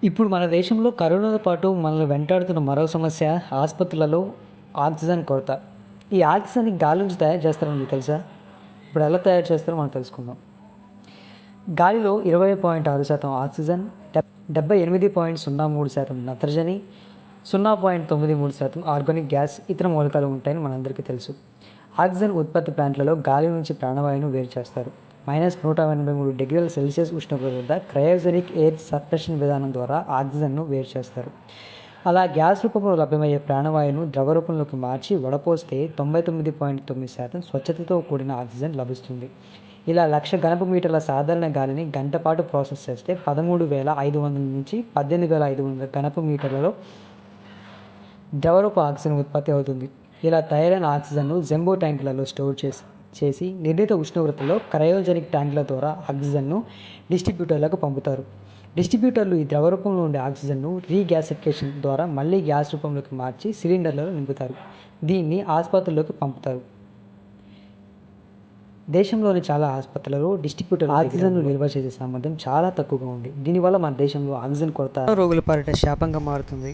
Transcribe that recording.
ఇప్పుడు మన దేశంలో కరోనాతో పాటు మనల్ని వెంటాడుతున్న మరో సమస్య ఆసుపత్రులలో ఆక్సిజన్ కొరత. ఈ ఆక్సిజన్‌ని గాలి నుంచి తయారు చేస్తారని మీకు తెలుసా? ఇప్పుడు ఎలా తయారు చేస్తారో మనం తెలుసుకుందాం. గాలిలో 20.6% ఆక్సిజన్, 78.03% నత్రజని, 0.93% ఆర్గానిక్ గ్యాస్, ఇతర మూలకాలు ఉంటాయని మనందరికీ తెలుసు. ఆక్సిజన్ ఉత్పత్తి ప్లాంట్లలో గాలి నుంచి ప్రాణవాయువును వేరు చేస్తారు. -183°C ఉష్ణోగ్రత వద్ద క్రయోజెనిక్ ఎయిర్ సప్రెషన్ విధానం ద్వారా ఆక్సిజన్ను వేరు చేస్తారు. అలా గ్యాస్ రూపంలో లభ్యమయ్యే ప్రాణవాయువును ద్రవ రూపంలోకి మార్చి వడపోస్తే 99.9% స్వచ్ఛతతో కూడిన ఆక్సిజన్ లభిస్తుంది. ఇలా 1,00,000 ఘనపు మీటర్ల సాధారణ గాలిని గంట పాటు ప్రాసెస్ చేస్తే 13,500 నుంచి 18,500 ఘనపు మీటర్లలో ద్రవరూప ఆక్సిజన్ ఉత్పత్తి అవుతుంది. ఇలా తయారైన ఆక్సిజన్ను జంబో ట్యాంకులలో స్టోర్ చేసి నిర్ణీత ఉష్ణోగ్రతలో క్రయోజెనిక్ ట్యాంకుల ద్వారా ఆక్సిజన్ను డిస్ట్రిబ్యూటర్లకు పంపుతారు. డిస్ట్రిబ్యూటర్లు ఈ ద్రవ రూపంలో ఉండే ఆక్సిజన్ను రీగ్యాసిఫికేషన్ ద్వారా మళ్ళీ గ్యాస్ రూపంలోకి మార్చి సిలిండర్లలో నింపుతారు. దీన్ని ఆసుపత్రుల్లోకి పంపుతారు. దేశంలోని చాలా ఆసుపత్రులలో డిస్ట్రిబ్యూటర్ ఆక్సిజన్ను నిల్వ చేసే సామర్థ్యం చాలా తక్కువగా ఉంది. దీనివల్ల మన దేశంలో ఆక్సిజన్ కొరత రోగుల పాలిట శాపంగా మారుతుంది.